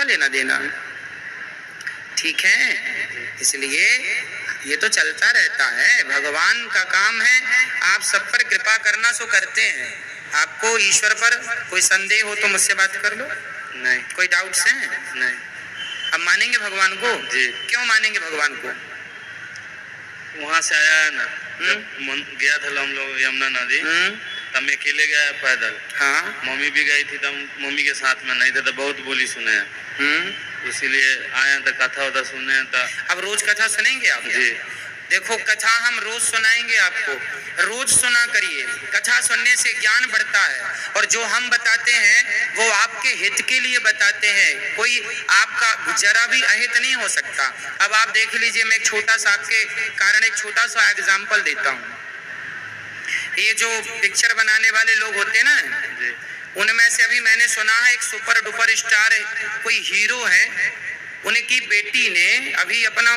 लेना देना, ठीक है। इसलिए ये तो चलता रहता है, भगवान का काम है। आप सब पर कृपा करना सो करते हैं। आपको ईश्वर पर कोई संदेह हो तो मुझसे बात कर लो। नहीं। कोई डाउट्स हैं? नहीं। अब मानेंगे भगवान को? जी। क्यों मानेंगे भगवान को? वहाँ से आया है ना, जब गया था हम लोग यमुना नदी, तब मैं अकेले गया पैदल। हाँ। मम्मी भी गई थी, तब मम्मी के साथ में नहीं थे, तो बहुत बोली सुने हैं, इसीलिए आए तो कथा वथा सुने। तो अब रोज कथा सुनेंगे आप? जी। देखो कथा हम रोज सुनाएंगे आपको, रोज सुना करिए। कथा सुनने से ज्ञान बढ़ता है, और जो हम बताते हैं वो आपके हित के लिए बताते हैं, कोई आपका जरा भी अहित नहीं हो सकता। अब आप देख लीजिए, मैं एक छोटा सा आपके कारण एक छोटा सा एग्जाम्पल देता हूँ। ये जो पिक्चर बनाने वाले लोग होते हैं ना, उनमें से अभी मैंने सुना है एक सुपर डुपर स्टार कोई हीरो है, उनकी बेटी ने अभी अपना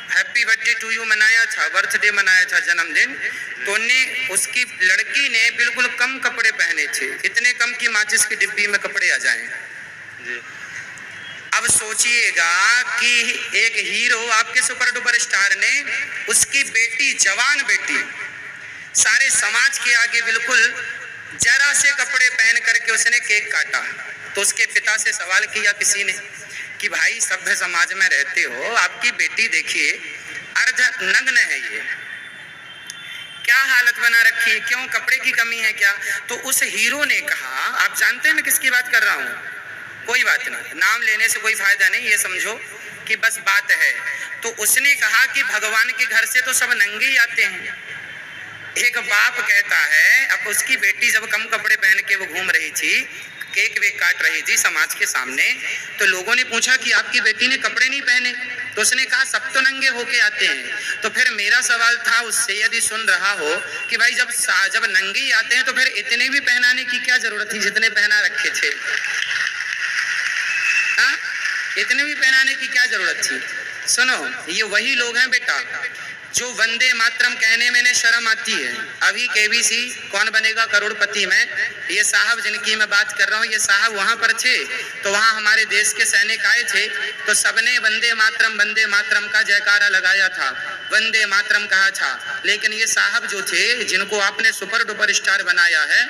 हैप्पी बर्थडे टू यू मनाया था, बर्थडे मनाया था, जन्मदिन। तो उन्हें उसकी लड़की ने बिल्कुल कम कपड़े पहने थे, इतने कम कि माचिस की डिब्बी में कपड़े आ जाएं। अब सोचिएगा कि एक हीरो, आपके सुपर डुपर स्टार ने उसकी बेटी, जवान बेटी, सारे समाज के आगे बिल्कुल जरा से कपड़े पहन करके उसने केक काटा। तो उसके पिता से सवाल किया किसी ने कि भाई सभ्य समाज में रहते हो, आपकी बेटी देखिए अर्ध नग्न है, ये क्या हालत बना रखी है, क्यों, कपड़े की कमी है क्या? तो उस हीरो ने कहा, आप जानते हैं मैं किसकी बात कर रहा हूँ? कोई बात नहीं, नाम लेने से कोई फायदा नहीं, ये समझो कि बस बात है। तो उसने कहा कि भगवान के घर से तो सब नंगे ही आते हैं। एक बाप कहता है, अब उसकी बेटी जब कम कपड़े पहन के वो घूम रही थी, केक वेक काट रही थी समाज के सामने, तो लोगों ने पूछा कि आपकी बेटी ने कपड़े नहीं पहने? तो उसने कहा सब तो नंगे होके आते हैं। तो फिर मेरा सवाल था उससे, यदि सुन रहा हो, कि भाई जब नंगे ही आते हैं तो फिर इतने भी पहनाने की क्या जरूरत थी जितने पहना रखे थे? हाँ, इतने भी पहनाने की क्या जरूरत थी? सुनो, ये वही लोग हैं बेटा जो वंदे मातरम कहने में शर्म आती है। अभी केबीसी कौन बनेगा करोड़पति में, ये साहब जिनकी मैं बात कर रहा हूँ, ये साहब वहां पर थे, तो वहां हमारे देश के सैनिक आए थे, तो सबने वंदे मातरम का जयकारा लगाया था, वंदे मातरम कहा था। लेकिन ये साहब जो थे, जिनको आपने सुपर डुपर स्टार बनाया है,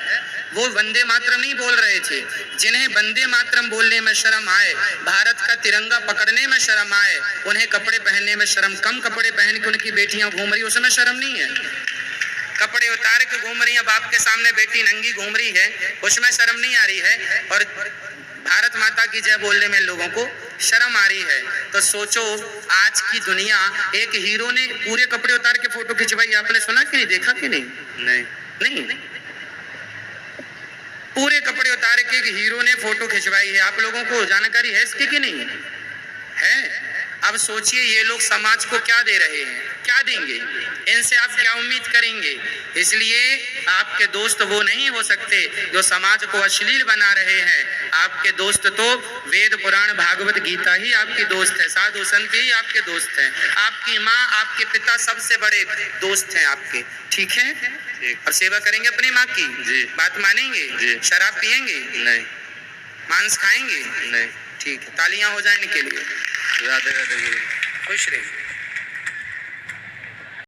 वो वंदे मातरम नहीं बोल रहे थे। जिन्हें वंदे मातरम बोलने में शर्म आए, भारत का तिरंगा पकड़ने में शर्म आए, उन्हें कपड़े पहनने में शर्म, कम कपड़े पहन के उनकी बेटियां घूम रही, उसमें शर्म नहीं है। कपड़े उतार के घूम रही है, बाप के सामने बेटी नंगी घूम रही है, उसमें शर्म नहीं आ रही है, और भारत माता की जय बोलने में लोगों को शर्म आ रही है। तो सोचो, आज की दुनिया, एक हीरो ने पूरे कपड़े उतार के फोटो खिंचवाई, आपने सुना कि नहीं, देखा कि नहीं? नहीं, पूरे कपड़े उतार के एक हीरो ने फोटो खिंचवाई है। आप लोगों को जानकारी है इसकी कि नहीं है? अब सोचिए, ये लोग समाज को क्या दे रहे हैं, क्या देंगे, इनसे आप क्या उम्मीद करेंगे? इसलिए आपके दोस्त वो नहीं हो सकते जो समाज को अश्लील बना रहे हैं। आपके दोस्त तो वेद पुराण भागवत गीता ही आपकी दोस्त है, साधु संत ही आपके दोस्त हैं, आपकी माँ, आपके पिता सबसे बड़े दोस्त हैं आपके, ठीक है? अब सेवा करेंगे अपनी माँ की? जी। बात मानेंगे? जी। शराब पिएंगे? नहीं। मांस खाएंगे? नहीं। ठीक है, तालियां हो जाए इनके लिए। राधे राधे। खुश रहिए।